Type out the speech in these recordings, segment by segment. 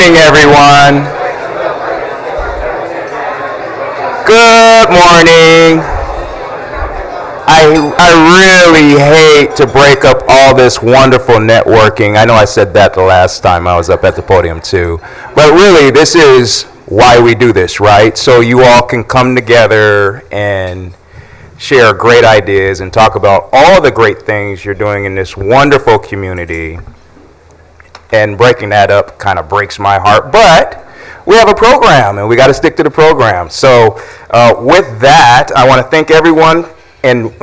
Morning, everyone. Good morning. I really hate to break up all this wonderful networking. I know I said that the last time I was up at the podium too. But really, this is why we do this, right? So you all can come together and share great ideas and talk about all the great things you're doing in this wonderful community. And breaking that up kind of breaks my heart. But we have a program, and we got to stick to the program. So with that, I want to thank everyone and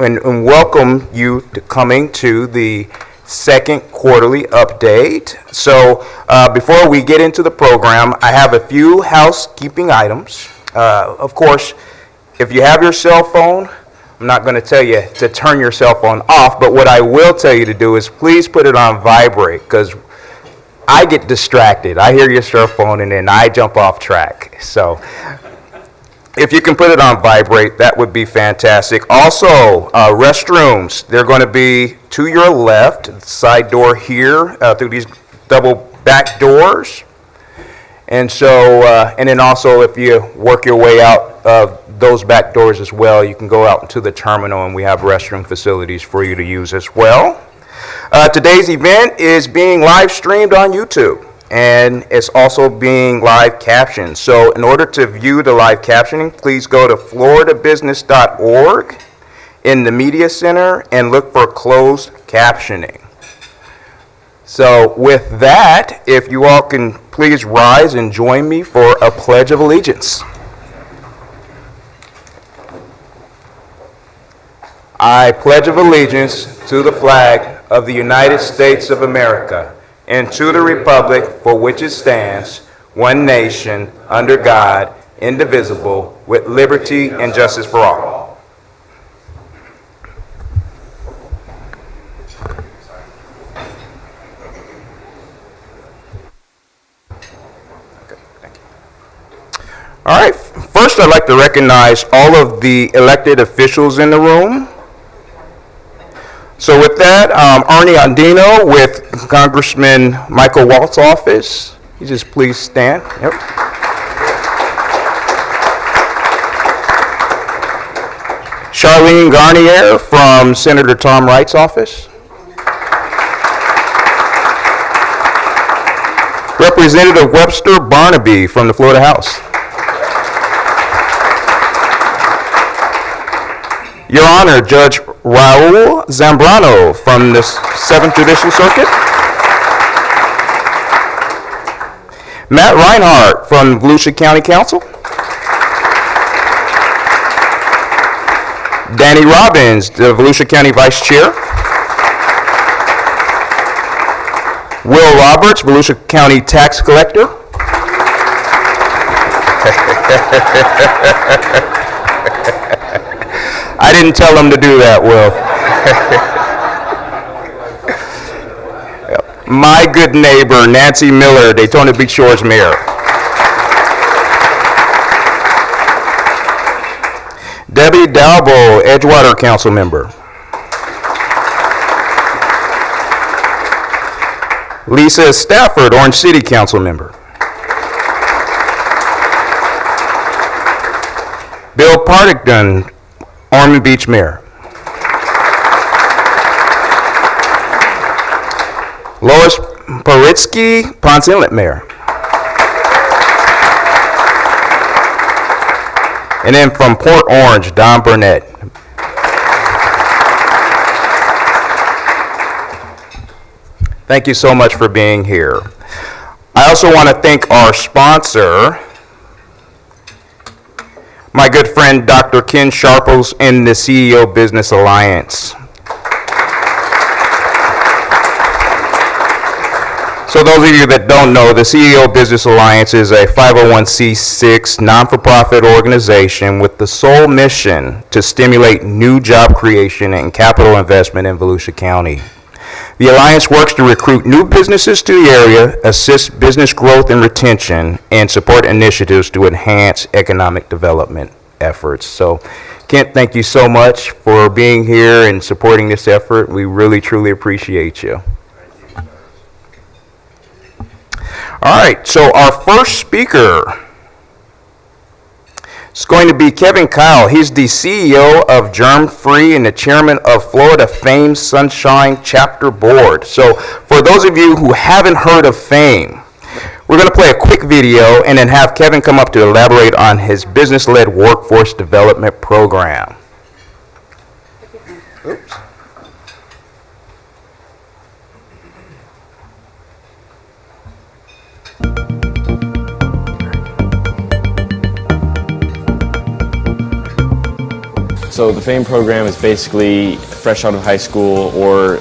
welcome you to coming to the second quarterly update. So before we get into the program, I have a few housekeeping items. Of course, if you have your cell phone, I'm not going to tell you to turn your cell phone off, but what I will tell you to do is please put it on vibrate, because I get distracted. I hear your cell phone and then I jump off track. So if you can put it on vibrate, that would be fantastic. Also, restrooms, they're going to be to your left, side door here, through these double back doors. And so, and then also if you work your way out of those back doors as well, you can go out into the terminal and we have restroom facilities for you to use as well. Today's event is being live streamed on YouTube, and it's also being live captioned. So in order to view the live captioning, please go to floridabusiness.org in the media center and look for closed captioning. So with that, if you all can please rise and join me for a Pledge of Allegiance. I pledge of allegiance to the flag of the United States of America and to the republic for which it stands, one nation, under God, indivisible, with liberty and justice for all. All right, first I'd like to recognize all of the elected officials in the room. So with that, Arnie Andino with Congressman Michael Waltz's office. You just please stand. Yep. Charlene Garnier from Senator Tom Wright's office. Representative Webster Barnaby from the Florida House. Your Honor, Judge Raul Zambrano from the 7th Judicial Circuit. Matt Reinhardt from Volusia County Council. Danny Robbins, the Volusia County Vice Chair. Will Roberts, Volusia County Tax Collector. I didn't tell him to do that, Will. My good neighbor, Nancy Miller, Daytona Beach Shores Mayor. Debbie Dalbo, Edgewater Council Member. Lisa Stafford, Orange City Council Member. Bill Partington, Ormond Beach Mayor. Lois Paritsky, Ponce Inlet Mayor. And then from Port Orange, Don Burnett. Thank you so much for being here. I also want to thank our sponsor, my good friend Dr. Ken Sharples and the CEO Business Alliance. So those of you that don't know, the CEO Business Alliance is a 501c6 non-for-profit organization with the sole mission to stimulate new job creation and capital investment in Volusia County. The Alliance works to recruit new businesses to the area, assist business growth and retention, and support initiatives to enhance economic development efforts. So, Kent, thank you so much for being here and supporting this effort. We really, truly appreciate you. All right, so our first speaker is going to be Kevin Kyle. He's the CEO of Germ Free and the chairman of Florida Fame Sunshine Chapter Board. So for those of you who haven't heard of Fame, we're going to play a quick video and then have Kevin come up to elaborate on his business-led workforce development program. Oops. So the FAME program is basically fresh out of high school or a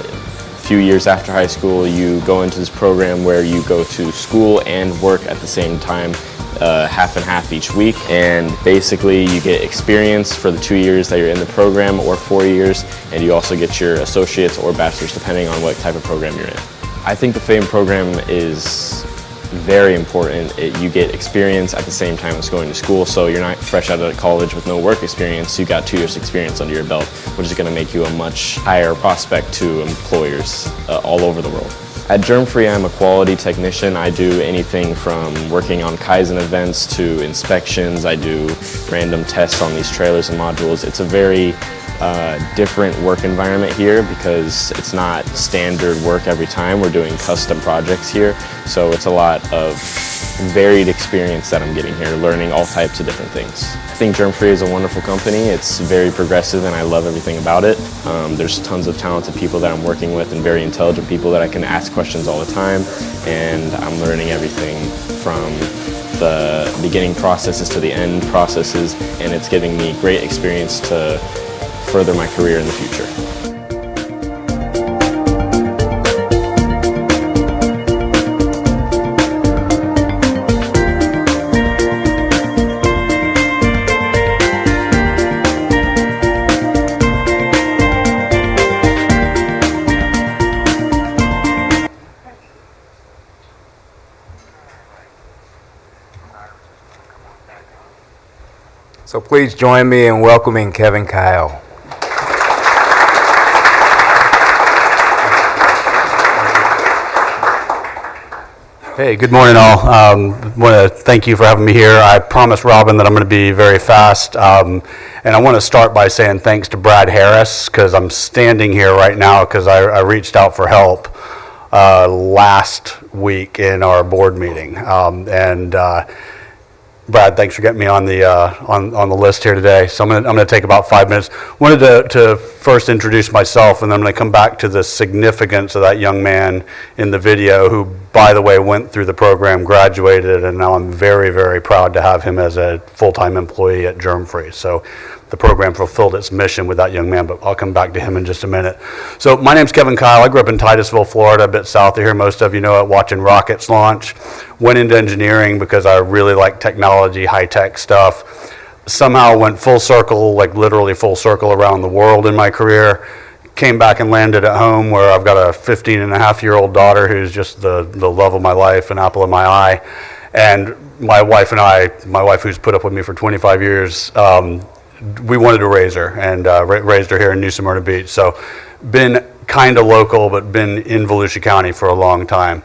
few years after high school, you go into this program where you go to school and work at the same time, half and half each week. And basically you get experience for the 2 years that you're in the program or 4 years, and you also get your associates or bachelor's depending on what type of program you're in. I think the FAME program is very important. You get experience at the same time as going to school, so you're not fresh out of college with no work experience. You got 2 years experience under your belt, which is going to make you a much higher prospect to employers all over the world. At Germ Free, I'm a quality technician. I do anything from working on Kaizen events to inspections. I do random tests on these trailers and modules. It's a very different work environment here because it's not standard work every time. We're doing custom projects here, so it's a lot of varied experience that I'm getting here, learning all types of different things. I think Germ Free is a wonderful company. It's very progressive and I love everything about it. There's tons of talented people that I'm working with and very intelligent people that I can ask questions all the time, and I'm learning everything from the beginning processes to the end processes, and it's giving me great experience to further my career in the future. So please join me in welcoming Kevin Kyle. Hey, good morning all. I want to thank you for having me here. I promised Robin that I'm going to be very fast. And I want to start by saying thanks to Brad Harris, because I'm standing here right now because I reached out for help last week in our board meeting. Brad, thanks for getting me on the list here today. So I'm going to take about 5 minutes. Wanted to first introduce myself, and then I'm going to come back to the significance of that young man in the video who, by the way, went through the program, graduated, and now I'm very, very proud to have him as a full-time employee at Germ Free. So the program fulfilled its mission with that young man, but I'll come back to him in just a minute. So my name's Kevin Kyle. I grew up in Titusville, Florida, a bit south of here. Most of you know it, watching rockets launch. Went into engineering because I really like technology, high-tech stuff. Somehow went full circle, like literally full circle around the world in my career. Came back and landed at home where I've got a 15-and-a-half-year-old daughter who's just the love of my life, an apple of my eye. And my wife and I, my wife who's put up with me for 25 years, we wanted to raise her, and raised her here in New Smyrna Beach. So been kind of local, but been in Volusia County for a long time.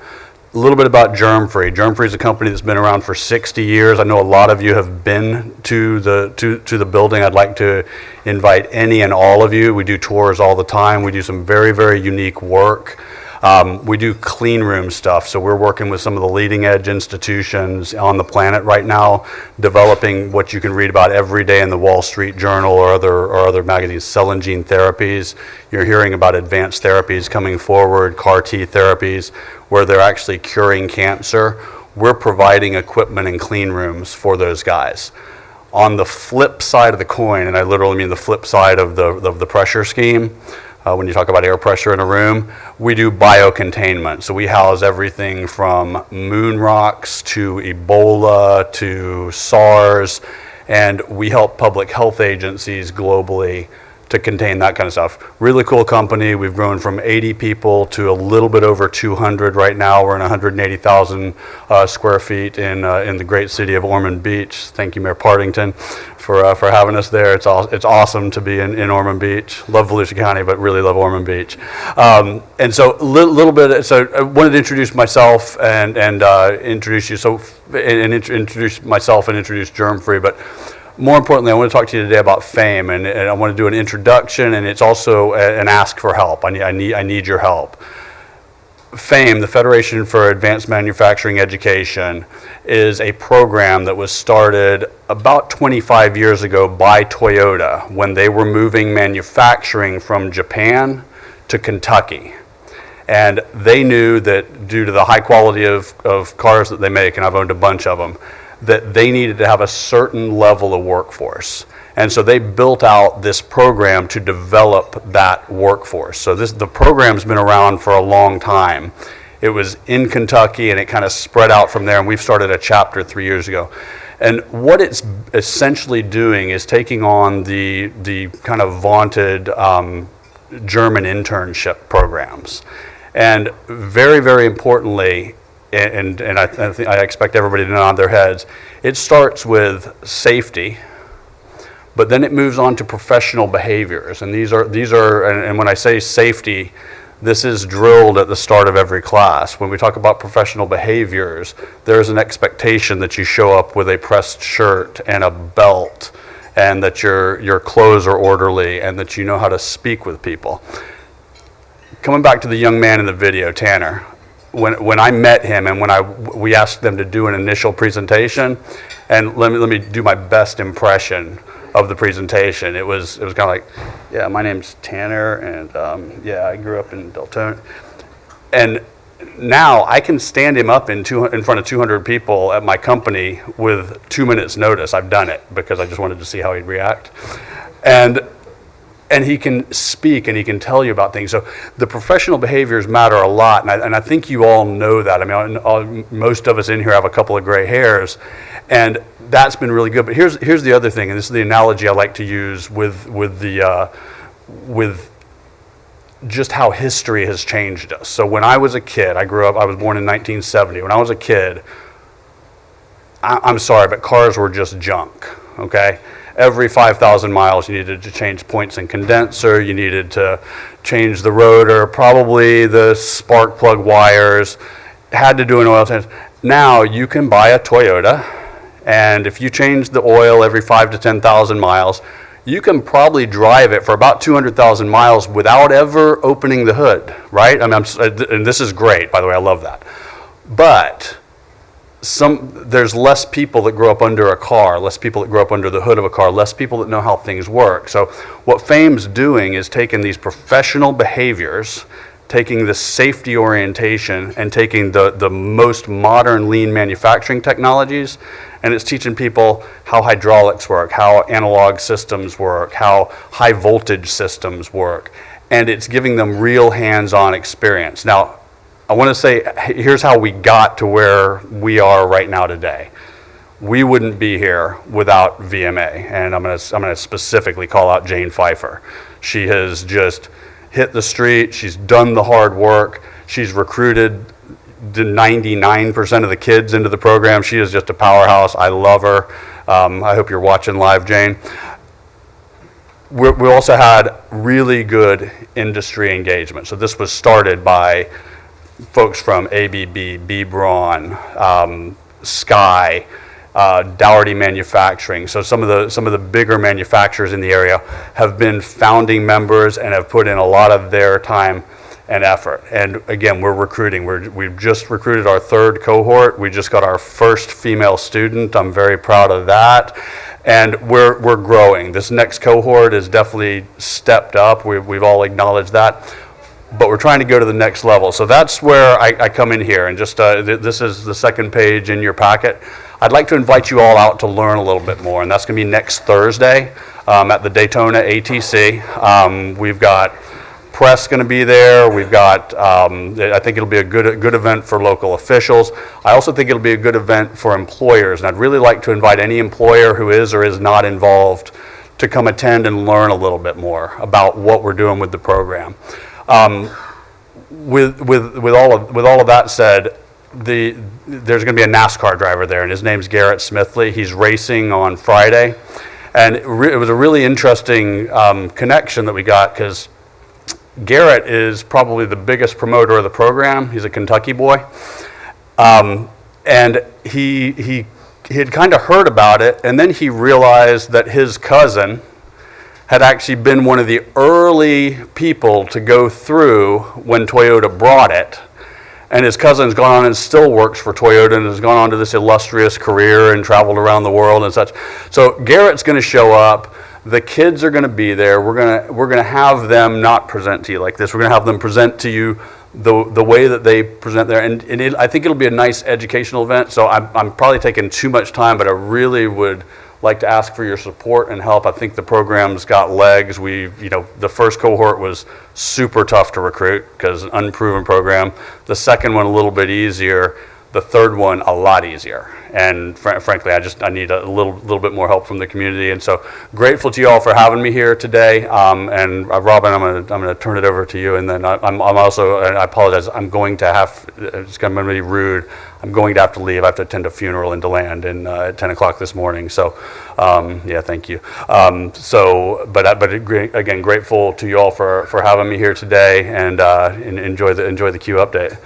A little bit about Germ Free. Germ Free is a company that's been around for 60 years. I know a lot of you have been to the building. I'd like to invite any and all of you. We do tours all the time. We do some very, very unique work. We do clean room stuff, so we're working with some of the leading edge institutions on the planet right now, developing what you can read about every day in the Wall Street Journal or other magazines, cell and gene therapies. You're hearing about advanced therapies coming forward, CAR T therapies, where they're actually curing cancer. We're providing equipment and clean rooms for those guys. On the flip side of the coin, and I literally mean the flip side of the pressure scheme, when you talk about air pressure in a room, we do biocontainment. So we house everything from moon rocks to Ebola to SARS, and we help public health agencies globally to contain that kind of stuff. Really cool company. We've grown from 80 people to a little bit over 200 right now. We're in 180,000 square feet in the great city of Ormond Beach. Thank you, Mayor Partington, for having us there. It's awesome to be in Ormond Beach. Love Volusia County, but really love Ormond Beach. And so little bit. So I wanted to introduce myself and introduce you. Introduce myself and introduce Germ-Free, but more importantly, I want to talk to you today about FAME, and I want to do an introduction, and it's also an ask for help. I need your help. FAME, the Federation for Advanced Manufacturing Education, is a program that was started about 25 years ago by Toyota when they were moving manufacturing from Japan to Kentucky. And they knew that due to the high quality of cars that they make, and I've owned a bunch of them, that they needed to have a certain level of workforce. And so they built out this program to develop that workforce. So the program's been around for a long time. It was in Kentucky and it kind of spread out from there, and we've started a chapter 3 years ago. And what it's essentially doing is taking on the kind of vaunted German internship programs. And very, very importantly, and I expect everybody to nod their heads, it starts with safety, but then it moves on to professional behaviors. And these are, and when I say safety, this is drilled at the start of every class. When we talk about professional behaviors, there's an expectation that you show up with a pressed shirt and a belt, and that your clothes are orderly, and that you know how to speak with people. Coming back to the young man in the video, Tanner, when I met him and we asked them to do an initial presentation, and let me do my best impression of the presentation. It was kind of like, yeah, my name's Tanner, and yeah, I grew up in Deltona. And now I can stand him up in front of 200 people at my company with 2 minutes notice. I've done it because I just wanted to see how he'd react. And he can speak and he can tell you about things. So the professional behaviors matter a lot, and I think you all know that. I mean, most of us in here have a couple of gray hairs, and that's been really good. But here's the other thing, and this is the analogy I like to use with just how history has changed us. So when I was a kid, I was born in 1970. When I was a kid, I'm sorry, but cars were just junk, okay? Every 5,000 miles, you needed to change points in condenser, you needed to change the rotor, probably the spark plug wires, had to do an oil change. Now you can buy a Toyota, and if you change the oil every 5,000 to 10,000 miles, you can probably drive it for about 200,000 miles without ever opening the hood, right? I mean, and this is great, by the way, I love that. But there's less people that grow up under a car, less people that grow up under the hood of a car, less people that know how things work. So what FAME's doing is taking these professional behaviors, taking the safety orientation, and taking the most modern lean manufacturing technologies, and it's teaching people how hydraulics work, how analog systems work, how high voltage systems work, and it's giving them real hands-on experience. Now, I want to say, here's how we got to where we are right now today. We wouldn't be here without VMA, and I'm going to specifically call out Jane Pfeiffer. She has just hit the street. She's done the hard work. She's recruited the 99% of the kids into the program. She is just a powerhouse. I love her. I hope you're watching live, Jane. We also had really good industry engagement. So this was started by folks from ABB, B. Braun, Sky, Dougherty Manufacturing. So some of the bigger manufacturers in the area have been founding members and have put in a lot of their time and effort. And again, we're recruiting. We've just recruited our third cohort. We just got our first female student. I'm very proud of that. And we're growing. This next cohort is definitely stepped up. We've all acknowledged that. But we're trying to go to the next level. So that's where I come in here. And just this is the second page in your packet. I'd like to invite you all out to learn a little bit more. And that's going to be next Thursday at the Daytona ATC. We've got press going to be there. We've got, I think it'll be a good event for local officials. I also think it'll be a good event for employers. And I'd really like to invite any employer who is or is not involved to come attend and learn a little bit more about what we're doing with the program. With all of that said, there's going to be a NASCAR driver there, and his name's Garrett Smithley. He's racing on Friday, and it was a really interesting connection that we got, because Garrett is probably the biggest promoter of the program. He's a Kentucky boy, and he had kind of heard about it, and then he realized that his cousin had actually been one of the early people to go through when Toyota brought it. And his cousin's gone on and still works for Toyota and has gone on to this illustrious career and traveled around the world and such. So Garrett's going to show up. The kids are going to be there. We're going to have them not present to you like this. We're going to have them present to you the way that they present there. And I think it'll be a nice educational event. So I'm probably taking too much time, but I really would like to ask for your support and help. I think the program's got legs. The first cohort was super tough to recruit because an unproven program. The second one a little bit easier. The third one a lot easier. And frankly, I need a little bit more help from the community. And so grateful to you all for having me here today. And Robin, I'm gonna turn it over to you. And then I'm also, and I apologize, I'm going to have, it's going to be rude, I'm going to have to leave. I have to attend a funeral in DeLand at 10 o'clock this morning. So, yeah, thank you. But again, grateful to you all for having me here today, and enjoy the Q update.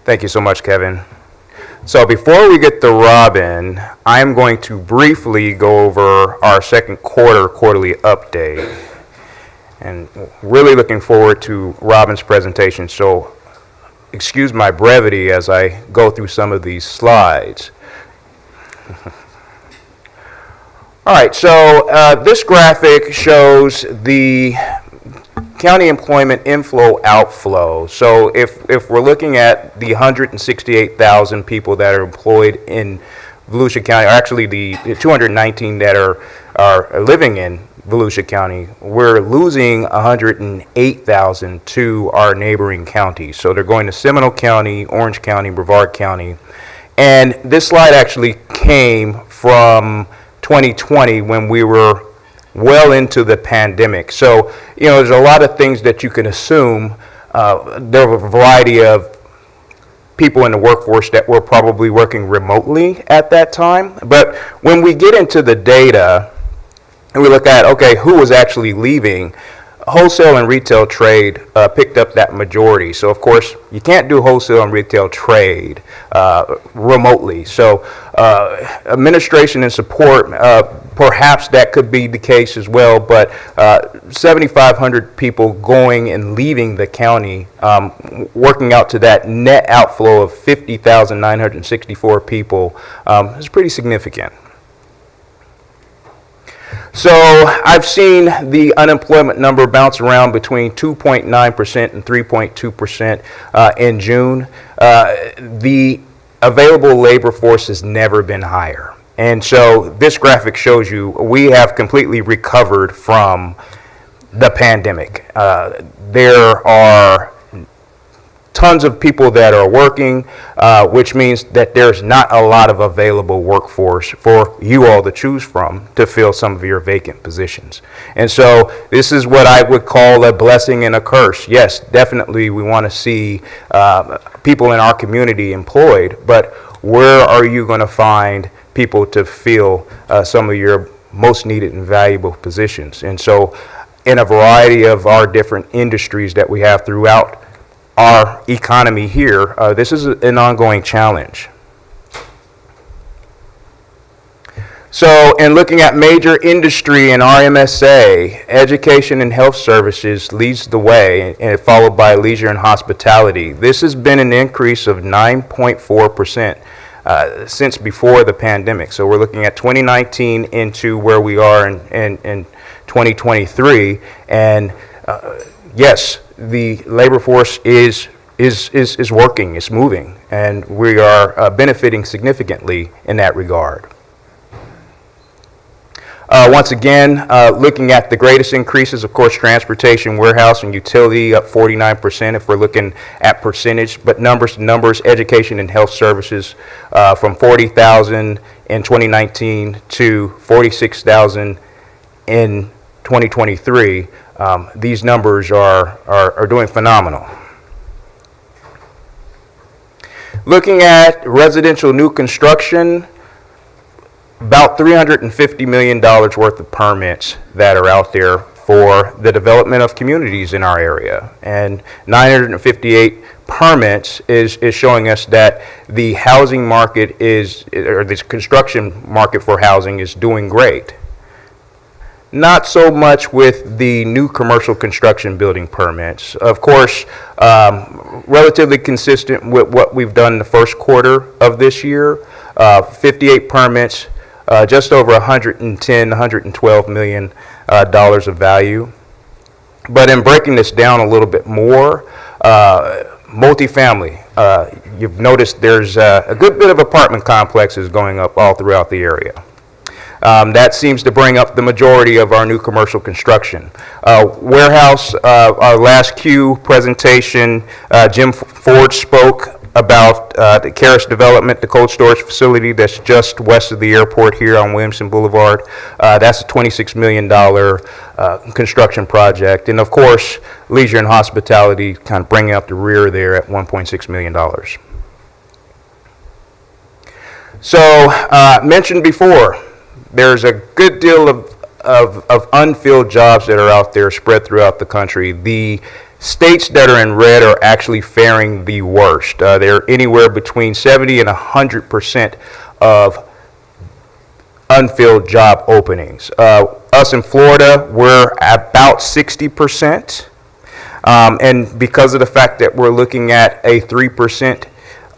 Thank you so much, Kevin. So before we get to Robin, I'm going to briefly go over our second quarterly update. And really looking forward to Robin's presentation. So excuse my brevity as I go through some of these slides. All right, so this graphic shows the county employment inflow outflow. So if we're looking at the 168,000 people that are employed in Volusia County, or actually the 219 that are living in Volusia County, we're losing 108,000 to our neighboring counties. So they're going to Seminole County, Orange County, Brevard County. And this slide actually came from 2020 when we were well into the pandemic. So, there's a lot of things that you can assume. There were a variety of people in the workforce that were probably working remotely at that time. But when we get into the data and we look at, okay, who was actually leaving, wholesale and retail trade picked up that majority. So, of course, you can't do wholesale and retail trade remotely. So, administration and support, perhaps that could be the case as well, but 7,500 people going and leaving the county, working out to that net outflow of 50,964 people is pretty significant. So I've seen the unemployment number bounce around between 2.9% and 3.2% in June. The available labor force has never been higher. And so this graphic shows you we have completely recovered from the pandemic. There are tons of people that are working, which means that there's not a lot of available workforce for you all to choose from to fill some of your vacant positions. And so this is what I would call a blessing and a curse. Yes, definitely we want to see people in our community employed, but where are you going to find people to fill some of your most needed and valuable positions? And so in a variety of our different industries that we have throughout our economy here, this is an ongoing challenge. So in looking at major industry in RMSA, education and health services leads the way, and followed by leisure and hospitality. This has been an increase of 9.4% since before the pandemic. So we're looking at 2019 into where we are in 2023, and yes, the labor force is working, it's moving, and we are benefiting significantly in that regard. Once again, looking at the greatest increases, of course, transportation, warehouse, and utility up 49% if we're looking at percentage, but numbers, education and health services from 40,000 in 2019 to 46,000 in 2023. These numbers are doing phenomenal. Looking at residential new construction, about $350 million worth of permits that are out there for the development of communities in our area. And 958 permits is showing us that the housing market or the construction market for housing is doing great. Not so much with the new commercial construction building permits. Of course, relatively consistent with what we've done in the first quarter of this year. 58 permits, just over $112 million of value. But in breaking this down a little bit more, multifamily, you've noticed there's a good bit of apartment complexes going up all throughout the area. That seems to bring up the majority of our new commercial construction. Warehouse, our last Q presentation, Jim Ford spoke about the CareerSource development, the cold storage facility that's just west of the airport here on Williamson Boulevard. That's a $26 million construction project. And of course, leisure and hospitality kind of bringing up the rear there at $1.6 million. So, mentioned before, there's a good deal of unfilled jobs that are out there spread throughout the country. The states that are in red are actually faring the worst. They're anywhere between 70 and 100% of unfilled job openings. Us in Florida, we're about 60%. And because of the fact that we're looking at a 3%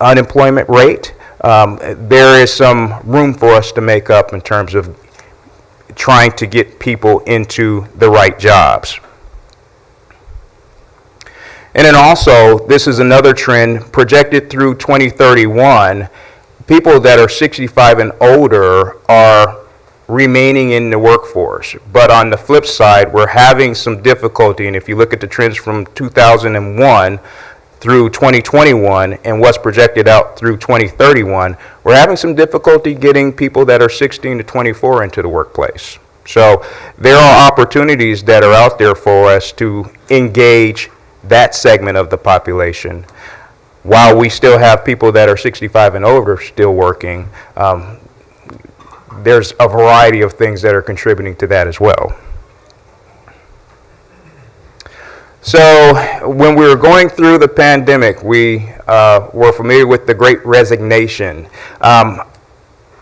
unemployment rate, there is some room for us to make up in terms of trying to get people into the right jobs. And then also, this is another trend projected through 2031. People that are 65 and older are remaining in the workforce. But on the flip side, we're having some difficulty. And if you look at the trends from 2001 through 2021 and what's projected out through 2031, we're having some difficulty getting people that are 16 to 24 into the workplace. So there are opportunities that are out there for us to engage that segment of the population. While we still have people that are 65 and older still working, there's a variety of things that are contributing to that as well. So when we were going through the pandemic, we were familiar with the Great Resignation. I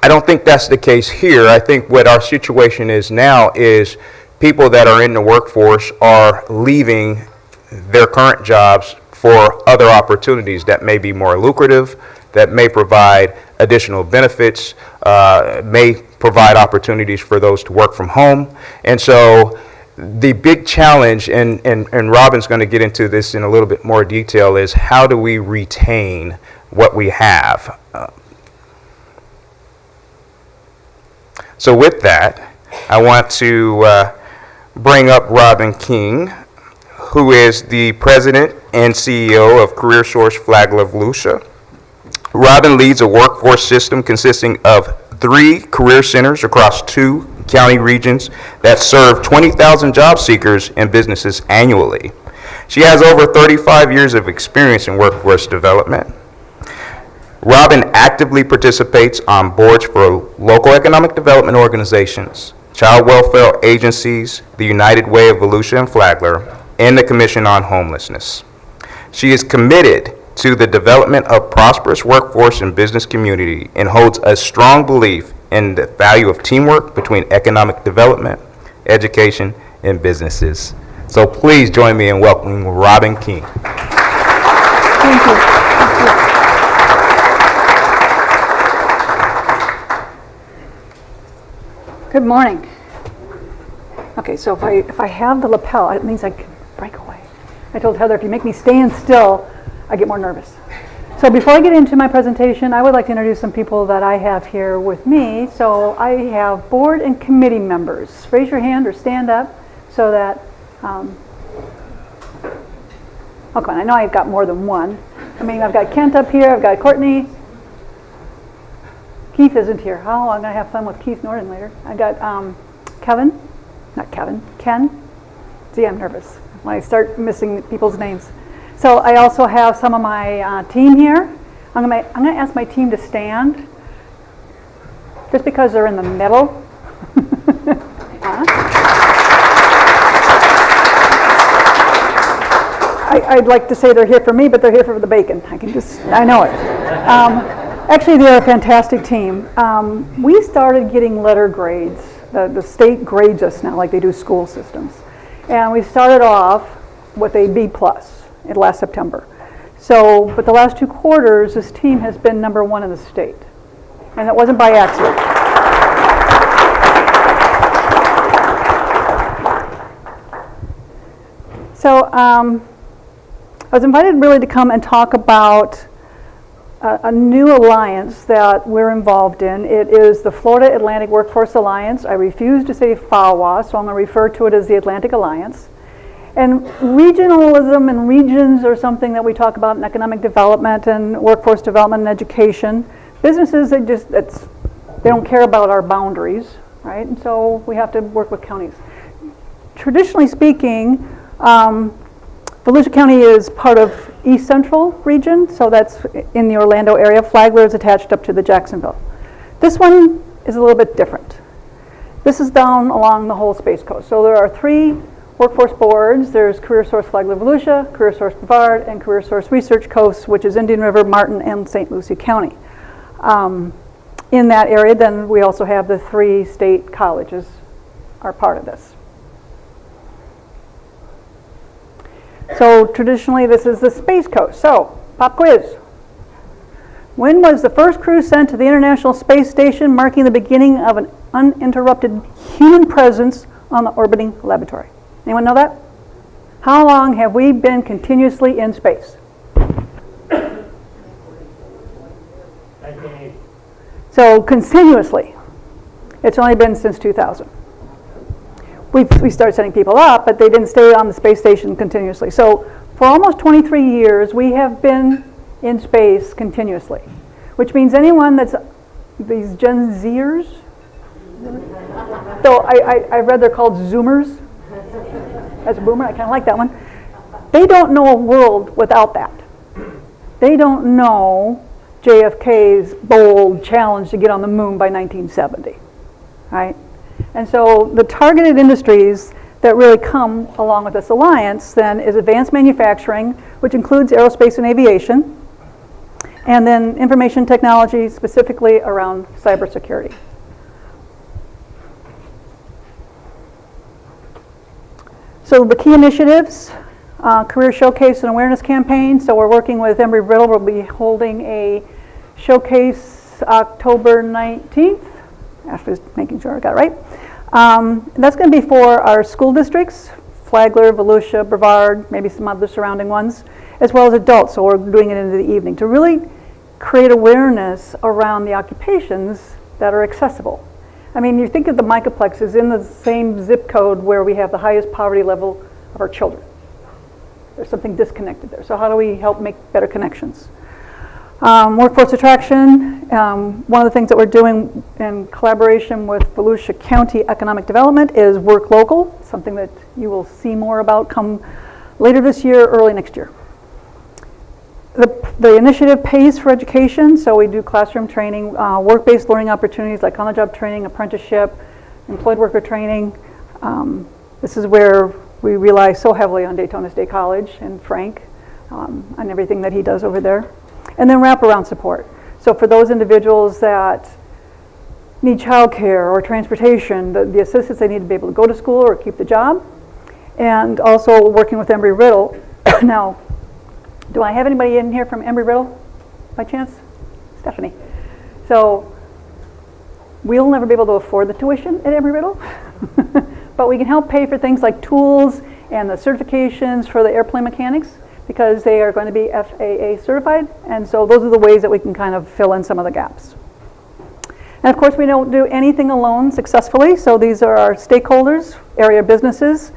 don't think that's the case here. I think what our situation is now is people that are in the workforce are leaving their current jobs for other opportunities that may be more lucrative, that may provide additional benefits, may provide opportunities for those to work from home. And so the big challenge, and Robin's going to get into this in a little bit more detail, is how do we retain what we have? So with that, I want to bring up Robin King, who is the president and CEO of CareerSource Flagler, Volusia. Robin leads a workforce system consisting of 3 career centers across 2 county regions that serve 20,000 job seekers and businesses annually. She has over 35 years of experience in workforce development. Robin actively participates on boards for local economic development organizations, child welfare agencies, the United Way of Volusia and Flagler, and the Commission on Homelessness. She is committed to the development of prosperous workforce and business community and holds a strong belief in the value of teamwork between economic development, education, and businesses. So please join me in welcoming Robin King. Thank you. Good morning. Okay, so if I have the lapel, it means I can break away. I told Heather, if you make me stand still, I get more nervous. So before I get into my presentation, I would like to introduce some people that I have here with me. So I have board and committee members. Raise your hand or stand up so that, oh come on, I know I've got more than one. I mean, I've got Kent up here, I've got Courtney. Keith isn't here. Oh, I'm gonna have fun with Keith Norton later. I got Ken. See, I'm nervous when I start missing people's names. So I also have some of my team here. I'm gonna ask my team to stand, just because they're in the middle. I'd like to say they're here for me, but they're here for the bacon. I know it. Actually, they're a fantastic team. We started getting letter grades. The state grades us now like they do school systems. And we started off with a B+ last September. So, but the last 2 quarters, this team has been #1 in the state. And it wasn't by accident. So, I was invited really to come and talk about a new alliance that we're involved in. It is the Florida Atlantic Workforce Alliance. I refuse to say FAWA, so I'm going to refer to it as the Atlantic Alliance. And regionalism and regions are something that we talk about in economic development and workforce development and education. Businesses, they don't care about our boundaries, right? And so we have to work with counties. Traditionally speaking, Volusia County is part of East Central region, so that's in the Orlando area. Flagler is attached up to the Jacksonville. This one is a little bit different. This is down along the whole Space Coast. So there are 3 workforce boards. There's CareerSource Flagler Volusia, CareerSource Brevard, and CareerSource Research Coast, which is Indian River, Martin, and St. Lucie County. In that area, then we also have the 3 state colleges are part of this. So traditionally, this is the Space Coast. So, pop quiz. When was the first crew sent to the International Space Station, marking the beginning of an uninterrupted human presence on the orbiting laboratory? Anyone know that? How long have we been continuously in space? 1980. So continuously. It's only been since 2000. We started setting people up, but they didn't stay on the space station continuously. So for almost 23 years, we have been in space continuously, which means anyone that's these Gen Zers, so I read they're called Zoomers. As a boomer, I kind of like that one. They don't know a world without that. They don't know JFK's bold challenge to get on the moon by 1970, right? And so the targeted industries that really come along with this alliance then is advanced manufacturing, which includes aerospace and aviation, and then information technology, specifically around cybersecurity. So the key initiatives, Career Showcase and Awareness Campaign. So we're working with Embry-Riddle. We'll be holding a showcase October 19th. Ashley's making sure I got it right. That's going to be for our school districts, Flagler, Volusia, Brevard, maybe some other surrounding ones, as well as adults. So we're doing it into the evening to really create awareness around the occupations that are accessible. I mean, you think of the Microplex is in the same zip code where we have the highest poverty level of our children. There's something disconnected there. So how do we help make better connections? Workforce attraction. One of the things that we're doing in collaboration with Volusia County Economic Development is Work Local, something that you will see more about come later this year, early next year. The initiative pays for education, so we do classroom training, work-based learning opportunities like on-the-job training, apprenticeship, employed worker training. This is where we rely so heavily on Daytona State College and Frank on everything that he does over there. And then wraparound support. So for those individuals that need childcare or transportation, the assistance they need to be able to go to school or keep the job, and also working with Embry-Riddle. Now, do I have anybody in here from Embry-Riddle by chance? Stephanie. So we'll never be able to afford the tuition at Embry-Riddle, but we can help pay for things like tools and the certifications for the airplane mechanics, because they are going to be FAA certified, and so those are the ways that we can kind of fill in some of the gaps. And of course, we don't do anything alone successfully, so these are our stakeholders, area businesses.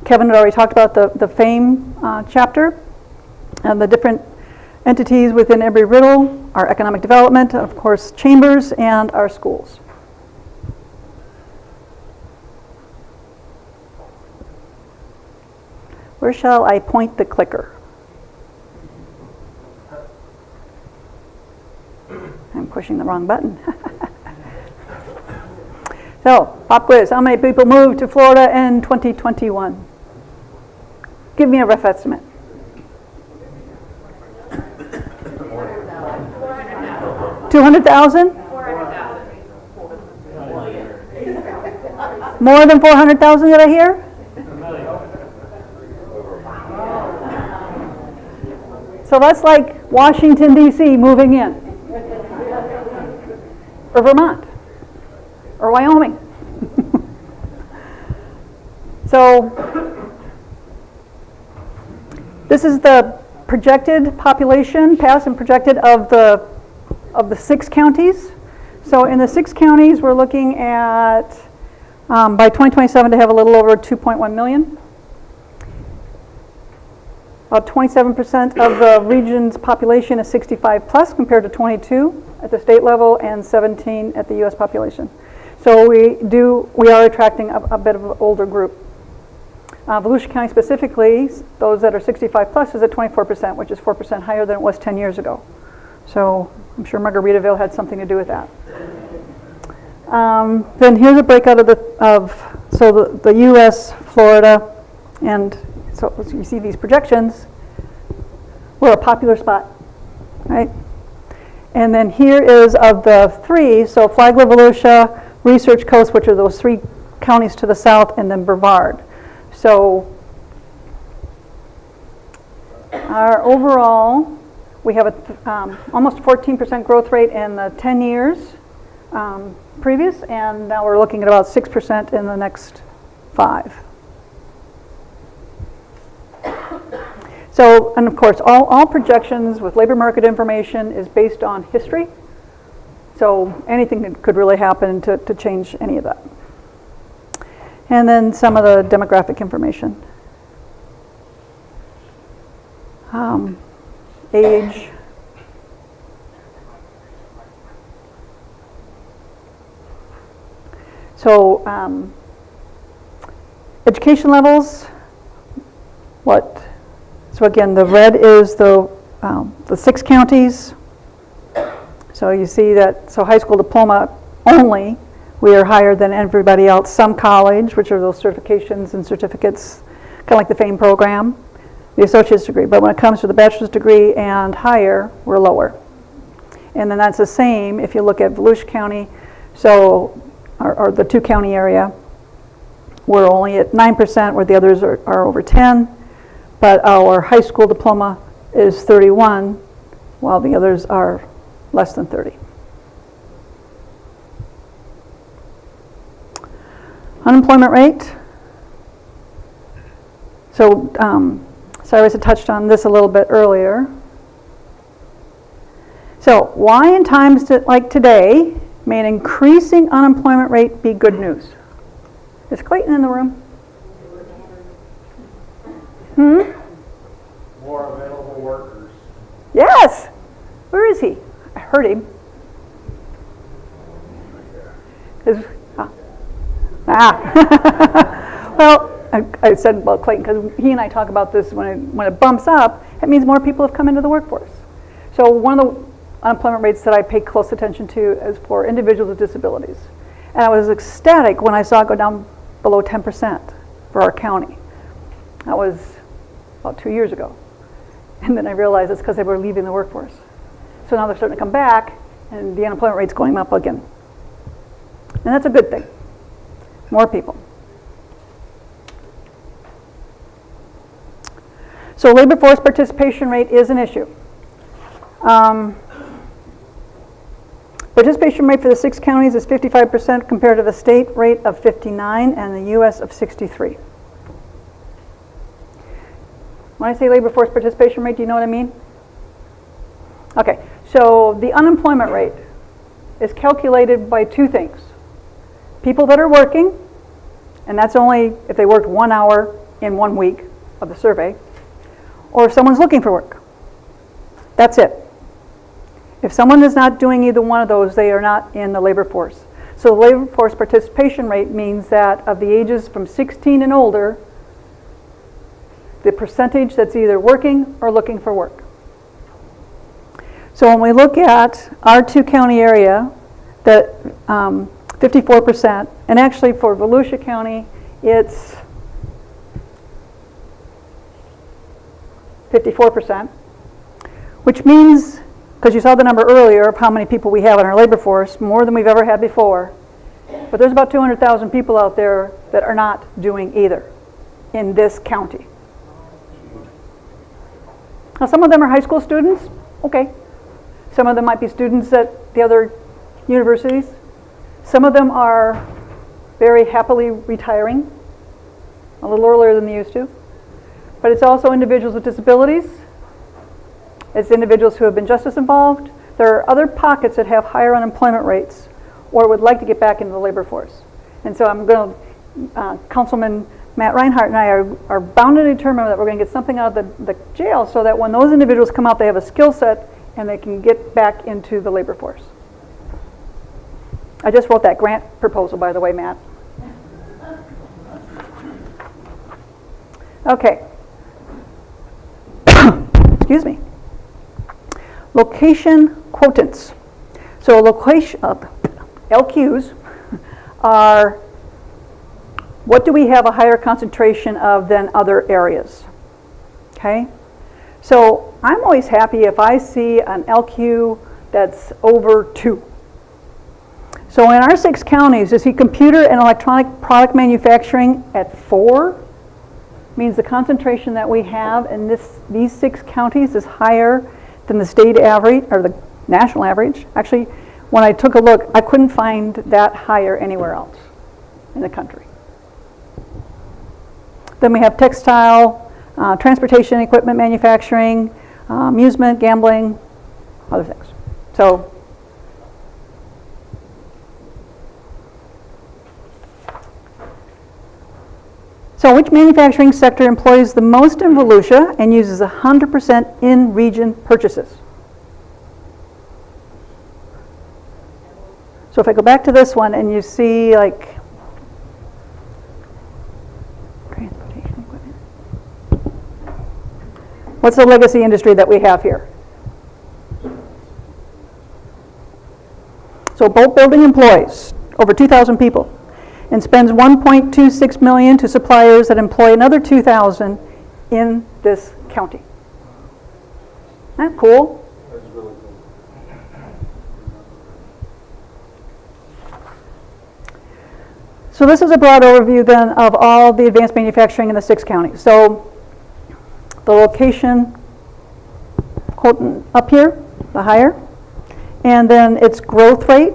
Kevin had already talked about the FAME chapter, and the different entities within Embry-Riddle, our economic development, of course, chambers, and our schools. Where shall I point the clicker? I'm pushing the wrong button. So, pop quiz. How many people moved to Florida in 2021? Give me a rough estimate. 200,000? 400,000. More than 400,000 did I hear? So that's like Washington, D.C. moving in. Or Vermont. Or Wyoming. So this is the projected population, past and projected, of the 6 counties. So in the 6 counties, we're looking at, by 2027, to have a little over 2.1 million. About 27% of the region's population is 65 plus, compared to 22 at the state level and 17 at the U.S. population. So we are attracting a bit of an older group. Volusia County specifically, those that are 65 plus is at 24%, which is 4% higher than it was 10 years ago. So I'm sure Margaritaville had something to do with that. Then here's a breakout of the U.S., Florida, and so you see these projections. We're a popular spot, right? And then here is of the 3, so Flagler, Volusia, Research Coast, which are those 3 counties to the south, and then Brevard. So our overall, we have almost 14% growth rate in the 10 years previous, and now we're looking at about 6% in the next 5. So, and of course, all projections with labor market information is based on history. So anything could really happen to change any of that. And then some of the demographic information. Age. So education levels. So again, the red is the 6 counties. So you see that, so high school diploma only, we are higher than everybody else. Some college, which are those certifications and certificates, kind of like the FAME program, the associate's degree. But when it comes to the bachelor's degree and higher, we're lower. And then that's the same if you look at Volusia County, so, or the 2-county area, we're only at 9%, where the others are over 10. But our high school diploma is 31, while the others are less than 30. Unemployment rate. So Cyrus had touched on this a little bit earlier. So why in times like today may an increasing unemployment rate be good news? Is Clayton in the room? More available workers. Yes. Where is he? I heard him. Well, I said about Clayton because he and I talk about this when it bumps up, it means more people have come into the workforce. So one of the unemployment rates that I pay close attention to is for individuals with disabilities. And I was ecstatic when I saw it go down below 10% for our county. That was about 2 years ago. And then I realized it's because they were leaving the workforce. So now they're starting to come back, and the unemployment rate's going up again. And that's a good thing. More people. So labor force participation rate is an issue. Participation rate for the 6 counties is 55% compared to the state rate of 59 and the U.S. of 63. When I say labor force participation rate, do you know what I mean? Okay, so the unemployment rate is calculated by two things. People that are working, and that's only if they worked 1 hour in 1 week of the survey, or if someone's looking for work. That's it. If someone is not doing either one of those, they are not in the labor force. So the labor force participation rate means that of the ages from 16 and older, the percentage that's either working or looking for work. So when we look at our 2-county area, that 54%, and actually for Volusia County, it's 54%, which means, because you saw the number earlier of how many people we have in our labor force, more than we've ever had before, but there's about 200,000 people out there that are not doing either in this county. Now some of them are high school students, okay. Some of them might be students at the other universities. Some of them are very happily retiring a little earlier than they used to. But it's also individuals with disabilities. It's individuals who have been justice involved. There are other pockets that have higher unemployment rates or would like to get back into the labor force. And so I'm going to, Councilman Matt Reinhardt and I are bound to determine that we're going to get something out of the jail so that when those individuals come out, they have a skill set and they can get back into the labor force. I just wrote that grant proposal, by the way, Matt. Okay. Excuse me. Location quotants. So location, LQs are what do we have a higher concentration of than other areas? Okay? So I'm always happy if I see an LQ that's over 2. So in our 6 counties, you see computer and electronic product manufacturing at 4. Means the concentration that we have in these 6 counties is higher than the state average or the national average. Actually, when I took a look, I couldn't find that higher anywhere else in the country. Then we have textile, transportation equipment manufacturing, amusement, gambling, other things. So which manufacturing sector employs the most in Volusia and uses 100% in-region purchases? So if I go back to this one and you see like transportation equipment. What's the legacy industry that we have here? So boat building employs over 2,000 people and spends $1.26 million to suppliers that employ another 2,000 in this county. Isn't that cool? That's really cool. So this is a broad overview then of all the advanced manufacturing in the 6 counties. So the location quote up here, the higher, and then its growth rate.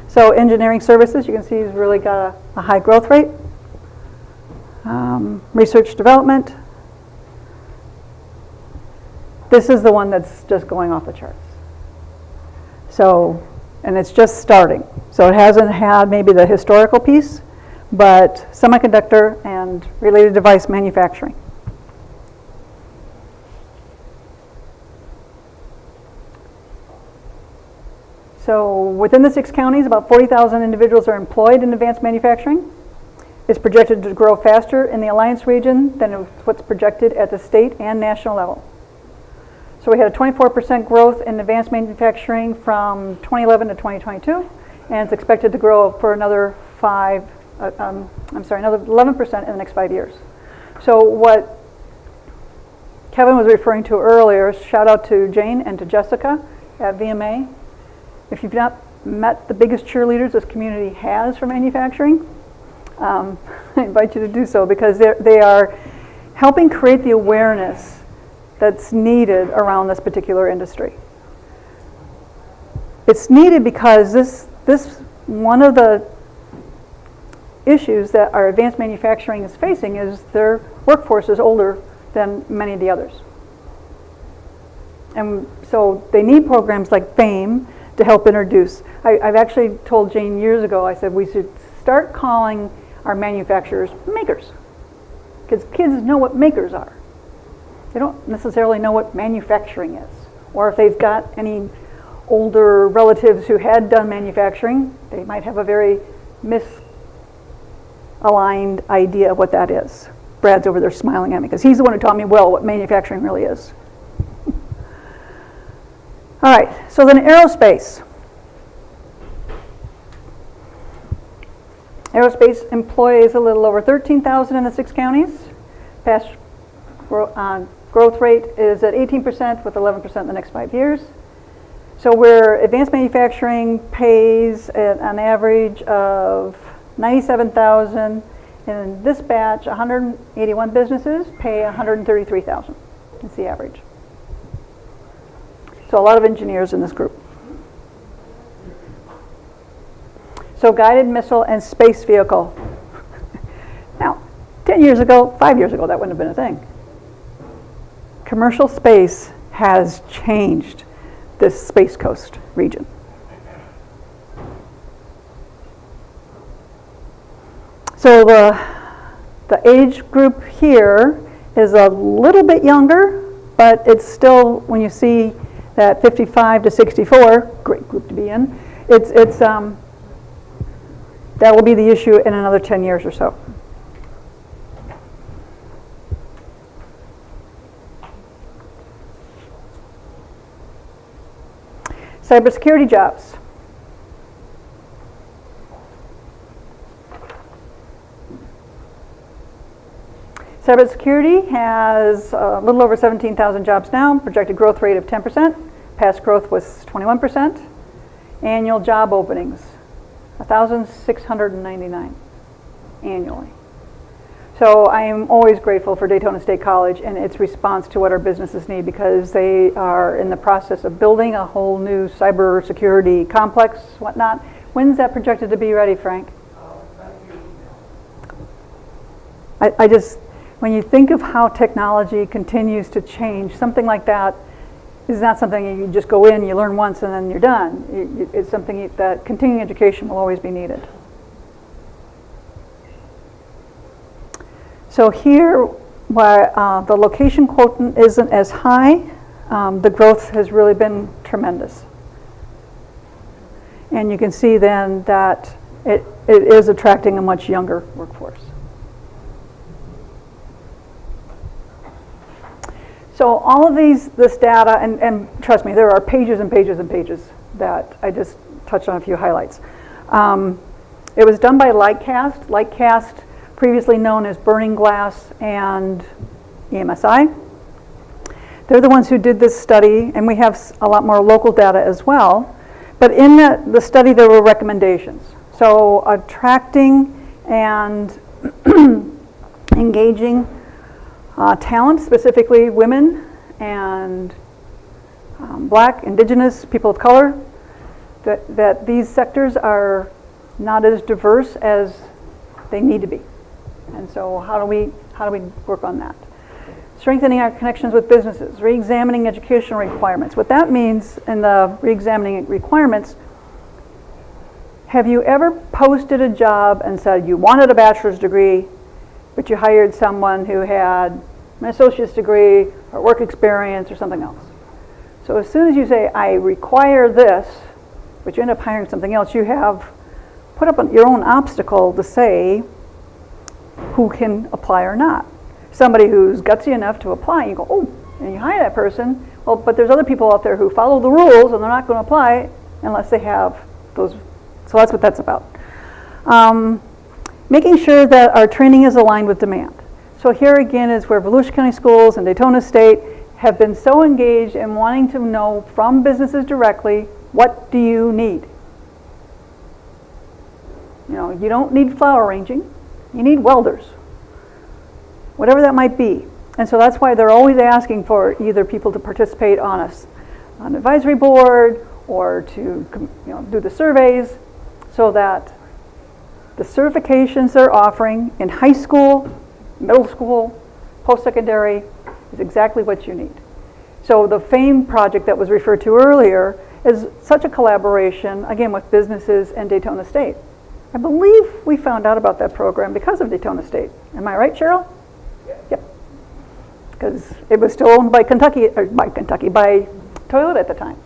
So engineering services, you can see, has really got a high growth rate. Research development. This is the one that's just going off the charts. So, and it's just starting. So it hasn't had maybe the historical piece, but semiconductor and related device manufacturing. So within the 6 counties, about 40,000 individuals are employed in advanced manufacturing. It's projected to grow faster in the Alliance region than what's projected at the state and national level. So we had a 24% growth in advanced manufacturing from 2011 to 2022, and it's expected to grow for another another 11% in the next 5 years. So what Kevin was referring to earlier, shout out to Jane and to Jessica at VMA. If you've not met the biggest cheerleaders this community has for manufacturing, I invite you to do so because they are helping create the awareness that's needed around this particular industry. It's needed because this one of the issues that our advanced manufacturing is facing is their workforce is older than many of the others. And so they need programs like FAME to help introduce. I've actually told Jane years ago, I said we should start calling our manufacturers makers, because kids know what makers are. They don't necessarily know what manufacturing is, or if they've got any older relatives who had done manufacturing, they might have a very misaligned idea of what that is. Brad's over there smiling at me because he's the one who taught me well what manufacturing really is. All right, so then aerospace. Aerospace employs a little over 13,000 in the 6 counties. Past growth rate is at 18% with 11% in the next 5 years. So where advanced manufacturing pays at an average of 97,000, in this batch, 181 businesses pay 133,000. That's the average. So a lot of engineers in this group. So guided missile and space vehicle. Now, 10 years ago, 5 years ago, that wouldn't have been a thing. Commercial space has changed this Space Coast region. So the age group here is a little bit younger, but it's still, when you see that 55 to 64, great group to be in, that will be the issue in another 10 years or so. Cybersecurity jobs. Cybersecurity has a little over 17,000 jobs now, projected growth rate of 10%. Past growth was 21%. Annual job openings, 1,699 annually. So I am always grateful for Daytona State College and its response to what our businesses need, because they are in the process of building a whole new cybersecurity complex, whatnot. When's that projected to be ready, Frank? I just, when you think of how technology continues to change, something like that is not something you just go in, you learn once, and then you're done. It's something that continuing education will always be needed. So here, while the location quotient isn't as high, the growth has really been tremendous. And you can see then that it is attracting a much younger workforce. So all of this data, and trust me, there are pages and pages and pages that I just touched on a few highlights. It was done by Lightcast. Lightcast, previously known as Burning Glass and EMSI. They're the ones who did this study, and we have a lot more local data as well. But in the study, there were recommendations. So attracting and engaging talent, specifically women and Black, Indigenous, people of color, that these sectors are not as diverse as they need to be. And so how do we work on that? Strengthening our connections with businesses, re-examining educational requirements. What that means in the re-examining requirements, have you ever posted a job and said you wanted a bachelor's degree, but you hired someone who had an associate's degree or work experience or something else? So as soon as you say, I require this, but you end up hiring something else, you have put up your own obstacle to say who can apply or not. Somebody who's gutsy enough to apply, you go, oh, and you hire that person. Well, but there's other people out there who follow the rules and they're not going to apply unless they have those. So that's what that's about. Making sure that our training is aligned with demand. So here again is where Volusia County Schools and Daytona State have been so engaged in wanting to know from businesses directly, what do you need? You know, you don't need flower arranging, you need welders. Whatever that might be. And so that's why they're always asking for either people to participate on an advisory board or to do the surveys, so that the certifications they're offering in high school, middle school, post-secondary is exactly what you need. So the FAME project that was referred to earlier is such a collaboration, again, with businesses and Daytona State. I believe we found out about that program because of Daytona State. Am I right, Cheryl? Yep. Because it was still owned by by Toyota at the time.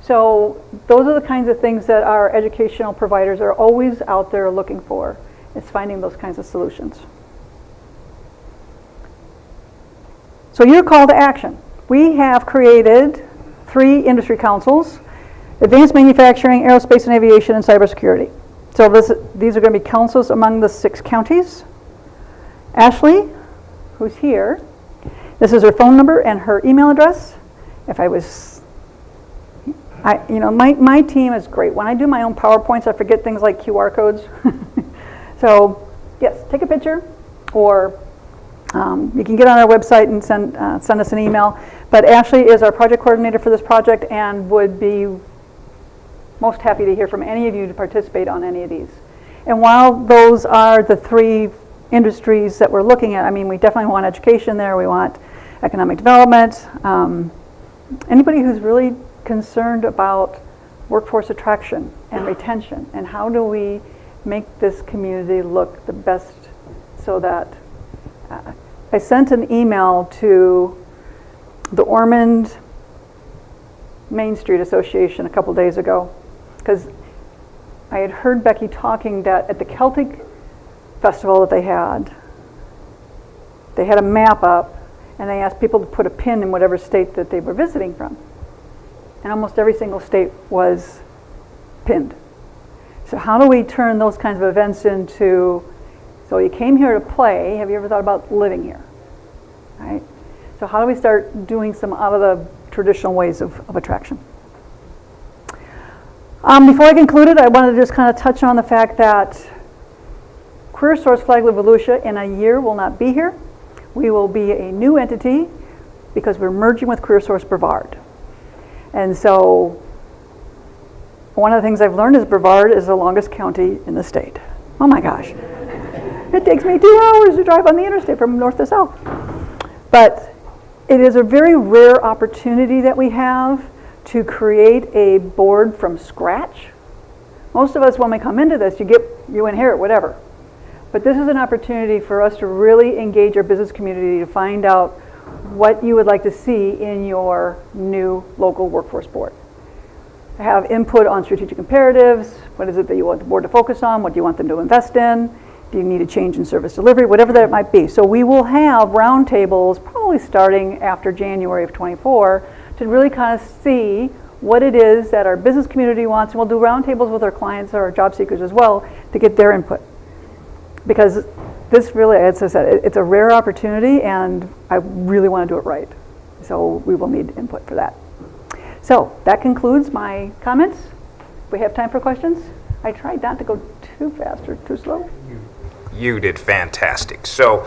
So those are the kinds of things that our educational providers are always out there looking for. It's finding those kinds of solutions. So your call to action. We have created 3 industry councils: advanced manufacturing, aerospace and aviation, and cybersecurity. So these are going to be councils among the 6 counties. Ashley, who's here, this is her phone number and her email address. If I was, my team is great. When I do my own PowerPoints, I forget things like QR codes. So yes, take a picture, or you can get on our website and send us an email. But Ashley is our project coordinator for this project and would be most happy to hear from any of you to participate on any of these. And while those are the 3 industries that we're looking at, I mean, we definitely want education there, we want economic development. Anybody who's really concerned about workforce attraction and retention, and how do we make this community look the best, so that I sent an email to the Ormond Main Street Association a couple days ago, because I had heard Becky talking that at the Celtic Festival that they had a map up, and they asked people to put a pin in whatever state that they were visiting from. And almost every single state was pinned. So how do we turn those kinds of events into, so you came here to play, have you ever thought about living here? Right? So how do we start doing some out of the traditional ways of attraction? Before I conclude it, I wanted to just kind of touch on the fact that CareerSource Flagler Volusia in a year will not be here. We will be a new entity because we're merging with CareerSource Brevard. And so one of the things I've learned is Brevard is the longest county in the state. Oh my gosh. It takes me 2 hours to drive on the interstate from north to south. But it is a very rare opportunity that we have to create a board from scratch. Most of us, when we come into this, you inherit whatever. But this is an opportunity for us to really engage our business community to find out what you would like to see in your new local workforce board. Have input on strategic imperatives. What is it that you want the board to focus on? What do you want them to invest in? Do you need a change in service delivery? Whatever that might be. So we will have roundtables probably starting after January of 24 to really kind of see what it is that our business community wants. And we'll do roundtables with our clients or our job seekers as well to get their input. Because this really, as I said, it's a rare opportunity, and I really want to do it right. So we will need input for that. So that concludes my comments. We have time for questions. I tried not to go too fast or too slow. You did fantastic. So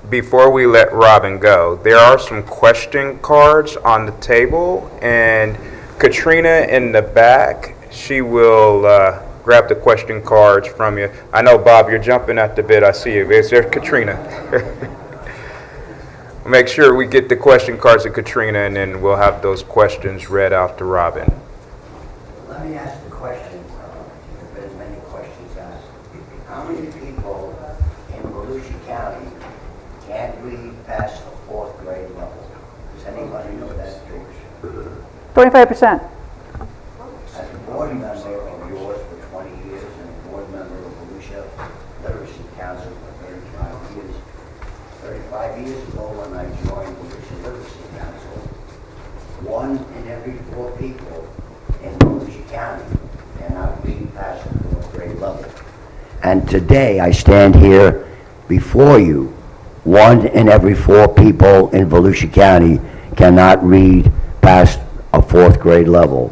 before we let Robin go, there are some question cards on the table, and Katrina in the back, she will grab the question cards from you. I know, Bob, you're jumping at the bit. I see you. Is there Katrina? Make sure we get the question cards to Katrina, and then we'll have those questions read out to Robin. Let me ask the question, if there's many questions asked. How many people in Volusia County can't read past the 4th grade level? Does anybody know that figure? 25%. As a board member of yours for 20 years and a board member of Volusia Literacy Council for 35 years, 35 years ago when I joined Volusia Literacy Council, 1 in every 4 people in Volusia County cannot read past the 4th grade level. And today I stand here before you, 1 in every 4 people in Volusia County cannot read past a 4th grade level.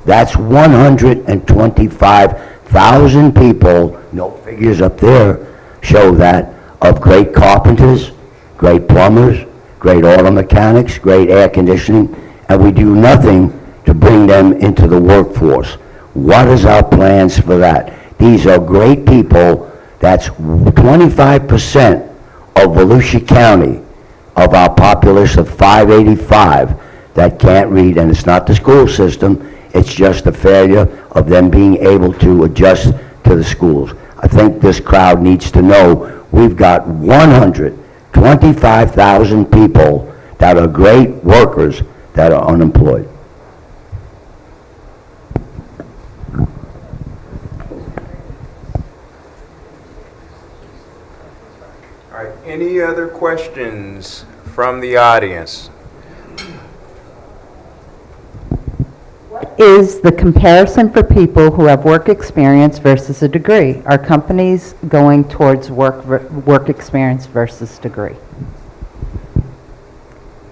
That's 125,000 people, no figures up there show that, of great carpenters, great plumbers, great auto mechanics, great air conditioning, and we do nothing to bring them into the workforce. What is our plans for that? These are great people. That's 25% of Volusia County of our populace of 585 that can't read, and it's not the school system, it's just a failure of them being able to adjust to the schools. I think this crowd needs to know we've got 125,000 people that are great workers that are unemployed. All right, any other questions from the audience? Is the comparison for people who have work experience versus a degree? Are companies going towards work experience versus degree?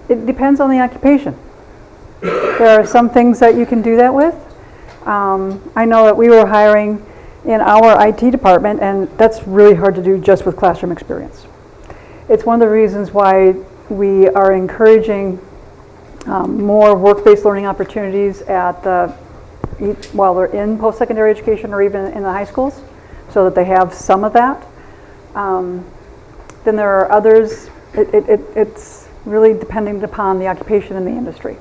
It depends on the occupation. There are some things that you can do that with. I know that we were hiring in our IT department, and that's really hard to do just with classroom experience. It's one of the reasons why we are encouraging more work-based learning opportunities while they're in post-secondary education or even in the high schools, so that they have some of that. Then there are others. It's really depending upon the occupation and the industry.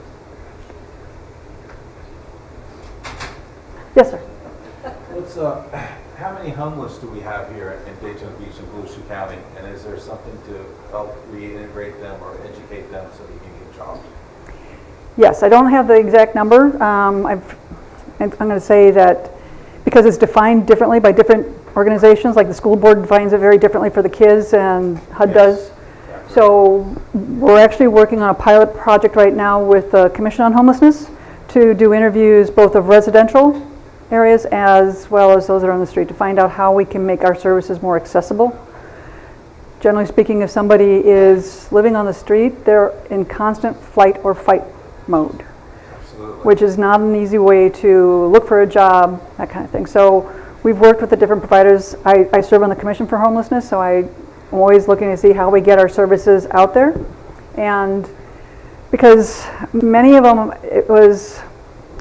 Yes, sir. How many homeless do we have here in Daytona Beach and Volusia County? And is there something to help reintegrate them or educate them so they can get jobs? Yes, I don't have the exact number. I'm going to say that because it's defined differently by different organizations, like the school board defines it very differently for the kids and HUD does. So we're actually working on a pilot project right now with the Commission on Homelessness to do interviews both of residential areas as well as those that are on the street to find out how we can make our services more accessible. Generally speaking, if somebody is living on the street, they're in constant flight or fight mode. Absolutely. Which is not an easy way to look for a job, that kind of thing. So we've worked with the different providers. I serve on the Commission for Homelessness, so I'm always looking to see how we get our services out there. And because many of them,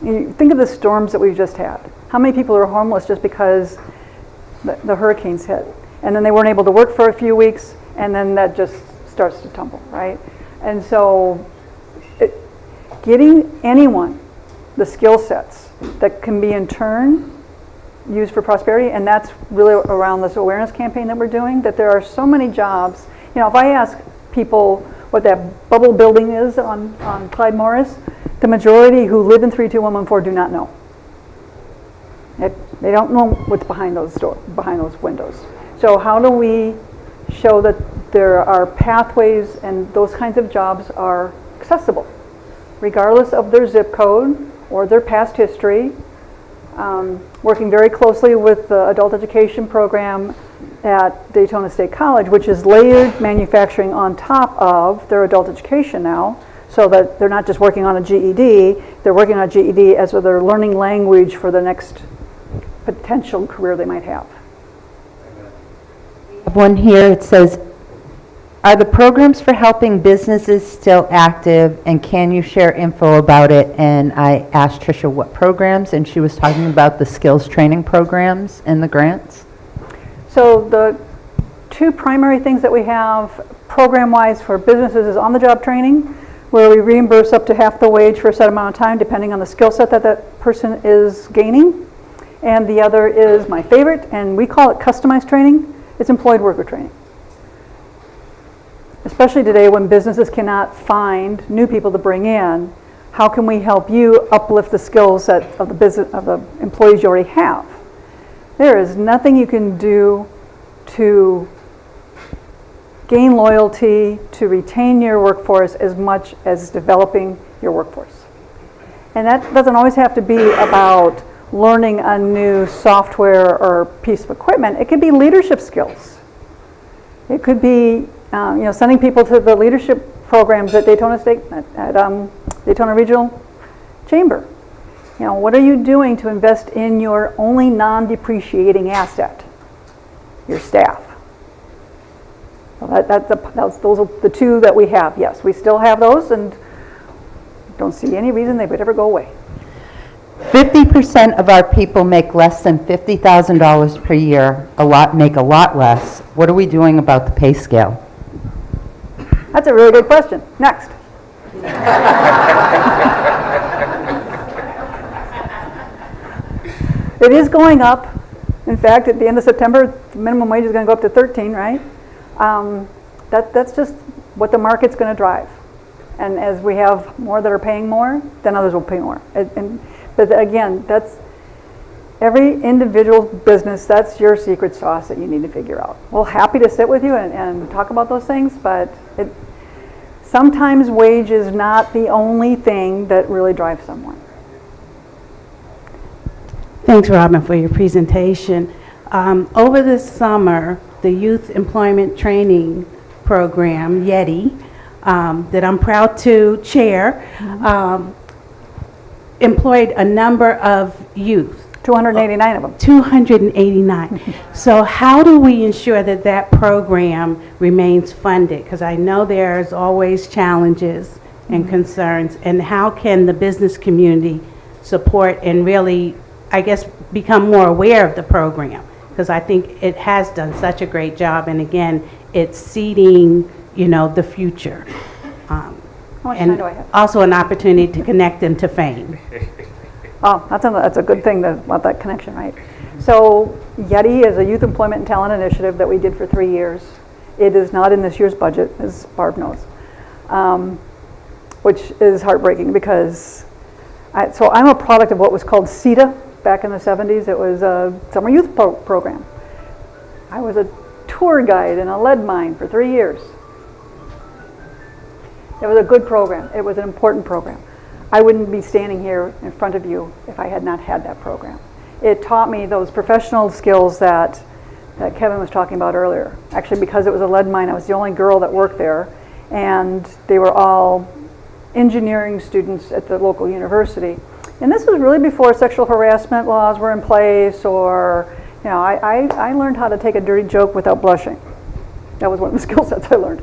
you think of the storms that we've just had. How many people are homeless just because the hurricanes hit? And then they weren't able to work for a few weeks, and then that just starts to tumble, right? And so getting anyone the skill sets that can be in turn used for prosperity, and that's really around this awareness campaign that we're doing, that there are so many jobs. You know, if I ask people what that bubble building is on Clyde Morris, the majority who live in 32114 do not know. They don't know what's behind those windows. So how do we show that there are pathways and those kinds of jobs are accessible, regardless of their zip code or their past history? Working very closely with the adult education program at Daytona State College, which is layered manufacturing on top of their adult education now, so that they're not just working on a GED, they're working on a GED as their learning language for the next potential career they might have. I have one here. It says, are the programs for helping businesses still active, and can you share info about it? And I asked Tricia what programs, and she was talking about the skills training programs and the grants. So the two primary things that we have program-wise for businesses is on-the-job training, where we reimburse up to half the wage for a set amount of time, depending on the skill set that that person is gaining. And the other is my favorite, and we call it customized training. It's employed worker training. Especially today when businesses cannot find new people to bring in, how can we help you uplift the skill set of the employees you already have? There is nothing you can do to gain loyalty, to retain your workforce as much as developing your workforce. And that doesn't always have to be about learning a new software or piece of equipment. It could be leadership skills. It could be sending people to the leadership programs at Daytona State, at Daytona Regional Chamber. You know, what are you doing to invest in your only non-depreciating asset? Your staff. Well, those are the two that we have. Yes, we still have those, and don't see any reason they would ever go away. 50% of our people make less than $50,000 per year. Make a lot less. What are we doing about the pay scale? That's a really good question. Next. It is going up. In fact, at the end of September, the minimum wage is going to go up to 13, right? That's just what the market's going to drive. And as we have more that are paying more, then others will pay more. But again, that's every individual business, that's your secret sauce that you need to figure out. We're happy to sit with you and talk about those things, but sometimes wage is not the only thing that really drives someone. Thanks, Robin, for your presentation. Over the summer, the Youth Employment Training Program, YETI, that I'm proud to chair, employed a number of youth. 289 of them. 289. So how do we ensure that that program remains funded? Because I know there's always challenges and concerns. And how can the business community support and really, I guess, become more aware of the program? Because I think it has done such a great job. And again, it's seeding, the future. How much time do I have? Also an opportunity to connect them to fame. Oh, that's a good thing about that connection, right? So YETI is a Youth Employment and Talent Initiative that we did for 3 years. It is not in this year's budget, as Barb knows, which is heartbreaking because, I'm a product of what was called CETA back in the 70s. It was a summer youth program. I was a tour guide in a lead mine for 3 years. It was a good program. It was an important program. I wouldn't be standing here in front of you if I had not had that program. It taught me those professional skills that Kevin was talking about earlier. Actually, because it was a lead mine, I was the only girl that worked there, and they were all engineering students at the local university. And this was really before sexual harassment laws were in place, or, I learned how to take a dirty joke without blushing. That was one of the skill sets I learned.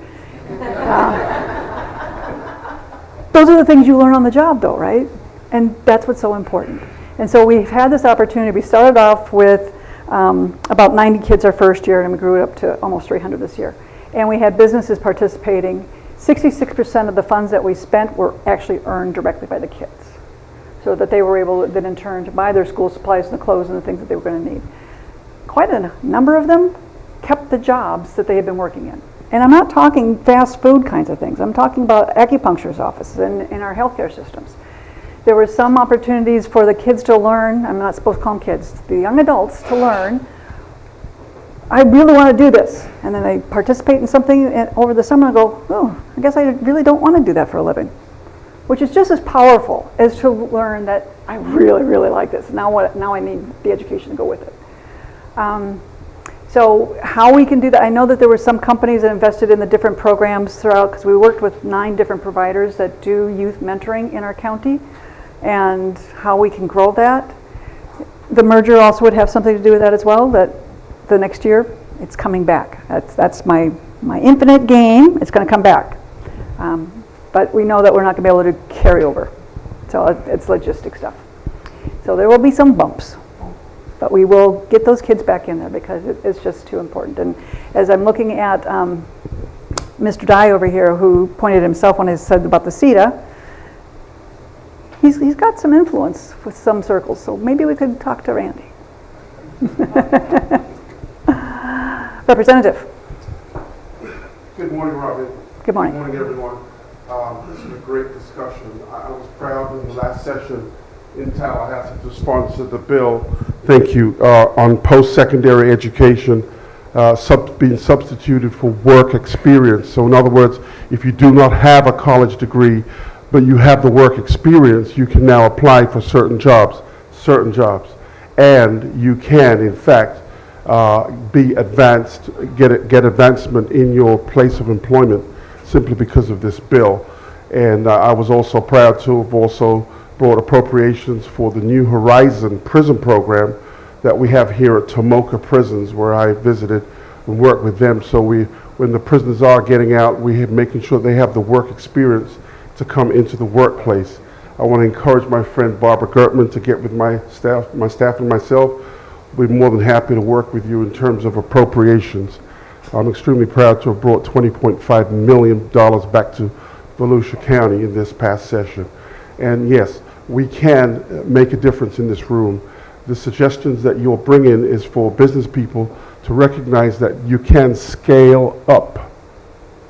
Those are the things you learn on the job, though, right? And that's what's so important. And so we've had this opportunity. We started off with about 90 kids our first year, and we grew it up to almost 300 this year. And we had businesses participating. 66% of the funds that we spent were actually earned directly by the kids, so that they were able then in turn to buy their school supplies and the clothes and the things that they were going to need. Quite a number of them kept the jobs that they had been working in. And I'm not talking fast food kinds of things. I'm talking about acupuncturist offices in our healthcare systems. There were some opportunities for the kids to learn. I'm not supposed to call them kids, the young adults to learn. I really want to do this. And then they participate in something over the summer and go, oh, I guess I really don't want to do that for a living. Which is just as powerful as to learn that I really, really like this. Now I need the education to go with it. So how we can do that, I know that there were some companies that invested in the different programs throughout, because we worked with 9 different providers that do youth mentoring in our county, and how we can grow that. The merger also would have something to do with that as well, that the next year it's coming back. That's my infinite game. It's going to come back. But we know that we're not going to be able to carry over. So it's logistic stuff. So there will be some bumps. But we will get those kids back in there because it's just too important. And as I'm looking at Mr. Dye over here, who pointed himself when he said about the CETA, he's got some influence with some circles. So maybe we could talk to Randy. Representative. Good morning, Robin. Good morning. Good morning, everyone. This is a great discussion. I was proud in the last session in Tallahassee to sponsor the bill, thank you, on post-secondary education being substituted for work experience. So in other words, if you do not have a college degree, but you have the work experience, you can now apply for certain jobs, and you can, in fact, be advanced, get advancement in your place of employment simply because of this bill. And I was also proud to have also brought appropriations for the New Horizon prison program that we have here at Tomoka Prisons, where I visited and worked with them. So when the prisoners are getting out, we are making sure they have the work experience to come into the workplace. I want to encourage my friend Barbara Gertman to get with my staff and myself. We're more than happy to work with you in terms of appropriations. I'm extremely proud to have brought $20.5 million back to Volusia County in this past session. And yes, we can make a difference in this room. The suggestions that you'll bring in is for business people to recognize that you can scale up.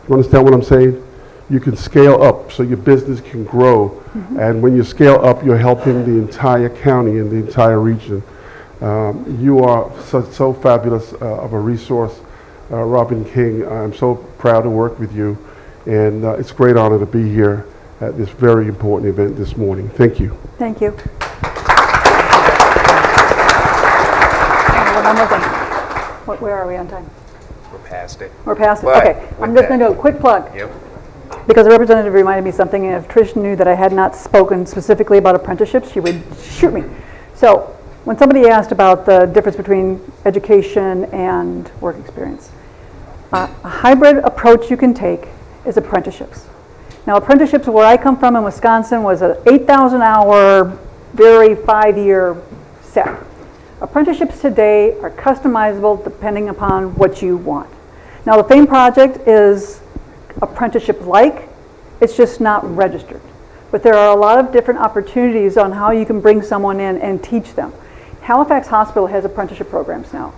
You understand what I'm saying? You can scale up so your business can grow. Mm-hmm. And when you scale up, you're helping the entire county and the entire region. You are so fabulous of a resource, Robin King. I'm so proud to work with you. And it's a great honor to be here at this very important event this morning. Thank you. Thank you. One more thing. Where are we on time? We're past it. We're past it. But Okay. I'm just going to do a quick plug. Yep. Because the representative reminded me something, and if Trish knew that I had not spoken specifically about apprenticeships, she would shoot me. So when somebody asked about the difference between education and work experience, a hybrid approach you can take is apprenticeships. Now, apprenticeships where I come from in Wisconsin was an 8,000-hour, very 5-year set. Apprenticeships today are customizable depending upon what you want. Now, the FAME project is apprenticeship-like, it's just not registered. But there are a lot of different opportunities on how you can bring someone in and teach them. Halifax Hospital has apprenticeship programs now.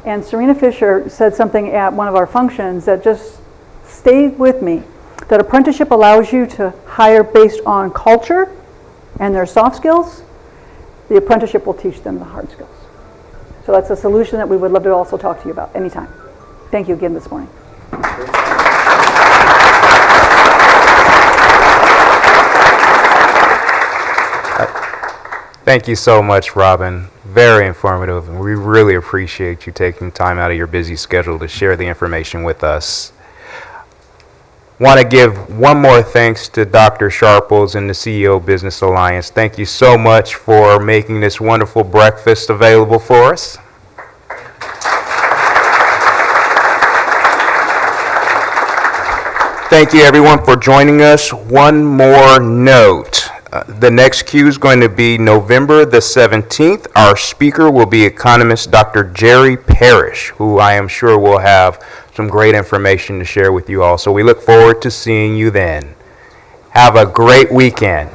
And Serena Fisher said something at one of our functions that just stayed with me, that apprenticeship allows you to hire based on culture and their soft skills. The apprenticeship will teach them the hard skills. So that's a solution that we would love to also talk to you about anytime. Thank you again this morning. Thank you so much, Robin. Very informative, and we really appreciate you taking time out of your busy schedule to share the information with us. Want to give one more thanks to Dr. Sharples and the CEO Business Alliance. Thank you so much for making this wonderful breakfast available for us. Thank you, everyone, for joining us. One more note. The next Q is going to be November the 17th. Our speaker will be economist Dr. Jerry Parrish, who I am sure will have some great information to share with you all. So we look forward to seeing you then. Have a great weekend.